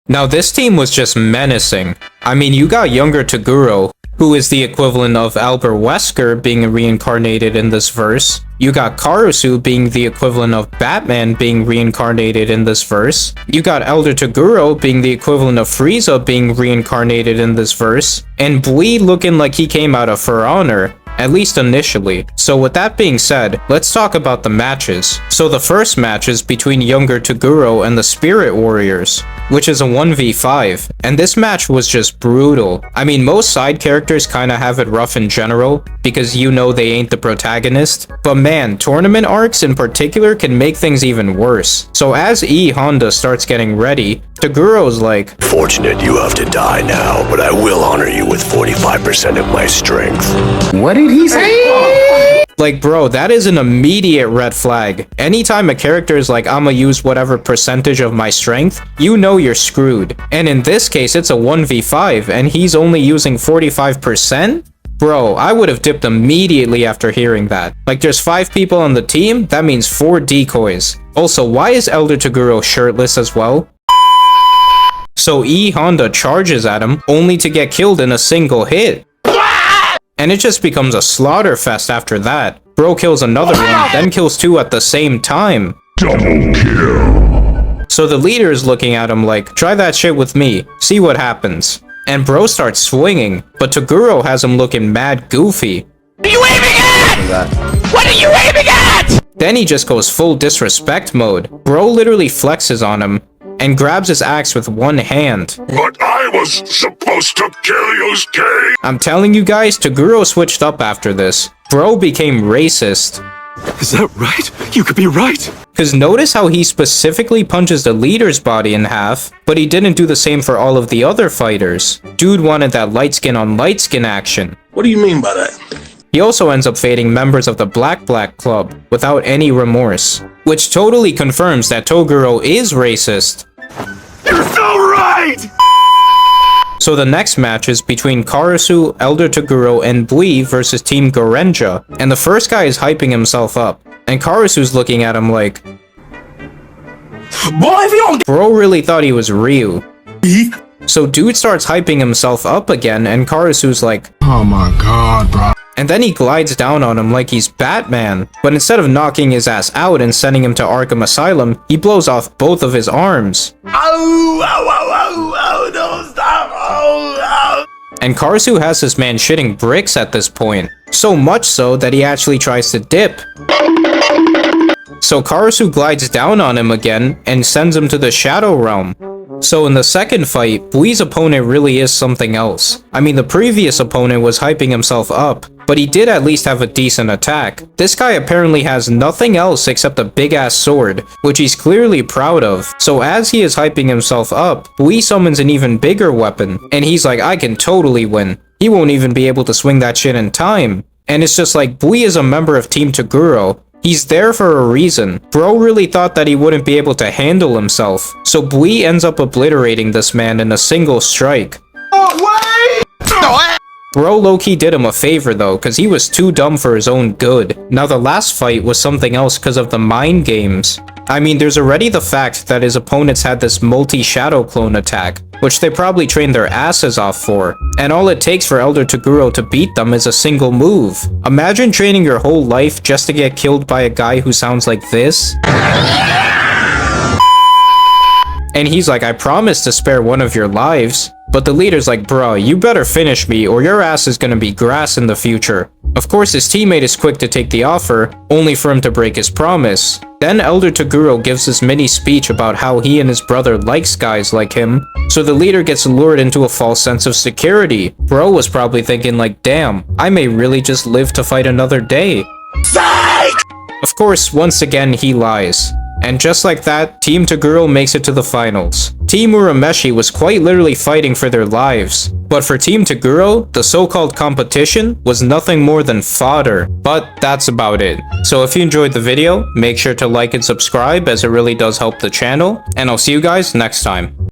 Now this team was just menacing. I mean, you got younger Toguro, who is the equivalent of Albert Wesker being reincarnated in this verse. You got Karasu being the equivalent of Batman being reincarnated in this verse. You got Elder Toguro being the equivalent of Frieza being reincarnated in this verse. And Blee looking like he came out of For Honor, at least initially. So with that being said, let's talk about the matches. So the first match is between younger Toguro and the Spirit Warriors, which is a 1v5, and this match was just brutal. I mean, most side characters kinda have it rough in general, because you know they ain't the protagonist, but man, tournament arcs in particular can make things even worse. So as E Honda starts getting ready, Toguro's like, "Fortunate you have to die now, but I will honor you with 45% of my strength." What did he say? Like, bro, that is an immediate red flag. Anytime a character is like, I'ma use whatever percentage of my strength, you know you're screwed. And in this case, it's a 1v5, and he's only using 45%? Bro, I would have dipped immediately after hearing that. Like, there's 5 people on the team, that means 4 decoys. Also, why is Elder Toguro shirtless as well? So E Honda charges at him, only to get killed in a single hit. And it just becomes a slaughter fest after that. Bro kills another one, then kills 2 at the same time. Double kill. So the leader is looking at him like, try that shit with me, see what happens. And bro starts swinging, but Toguro has him looking mad goofy. What are you aiming at? What are you aiming at? Then he just goes full disrespect mode. Bro literally flexes on him and grabs his axe with one hand. But I was supposed to kill Yusuke. I'm telling you guys, Toguro switched up after this. Bro became racist. Is that right? You could be right. Cause notice how he specifically punches the leader's body in half, but he didn't do the same for all of the other fighters. Dude wanted that light skin on light skin action. What do you mean by that? He also ends up fading members of the Black Club without any remorse, which totally confirms that Toguro is racist. You're so right! So the next match is between Karasu, Elder Toguro, and Blee versus Team Gorenja, and the first guy is hyping himself up, and Karasu's looking at him like, Boy, if you don't bro really thought he was Ryu. So dude starts hyping himself up again, and Karasu's like, Oh my god, bro. and then he glides down on him like he's Batman, but instead of knocking his ass out and sending him to Arkham Asylum, he blows off both of his arms. Oh, don't stop. Oh. And Karasu has this man shitting bricks at this point, so much so that he actually tries to dip. So Karasu glides down on him again and sends him to the Shadow Realm. So in the second fight, Blee's opponent really is something else. I mean, the previous opponent was hyping himself up, but he did at least have a decent attack. This guy apparently has nothing else except a big-ass sword, which he's clearly proud of. So as he is hyping himself up, Blee summons an even bigger weapon, and he's like, I can totally win. He won't even be able to swing that shit in time. And it's just like, Blee is a member of Team Toguro. He's there for a reason. Bro really thought that he wouldn't be able to handle himself. So Blee ends up obliterating this man in a single strike. Bro low-key did him a favor though, cause he was too dumb for his own good. Now the last fight was something else cause of the mind games. I mean, there's already the fact that his opponents had this multi-shadow clone attack, which they probably trained their asses off for, and all it takes for Elder Toguro to beat them is a single move. Imagine training your whole life just to get killed by a guy who sounds like this. And he's like, I promise to spare one of your lives. But the leader's like, bro, you better finish me or your ass is gonna be grass in the future. Of course, his teammate is quick to take the offer, only for him to break his promise. Then Elder Toguro gives this mini speech about how he and his brother likes guys like him, so the leader gets lured into a false sense of security. Bro was probably thinking like, damn, I may really just live to fight another day. Psych! Of course, once again, he lies. And just like that, Team Toguro makes it to the finals. Team Urameshi was quite literally fighting for their lives. But for Team Toguro, the so-called competition was nothing more than fodder. But that's about it. So if you enjoyed the video, make sure to like and subscribe as it really does help the channel. And I'll see you guys next time.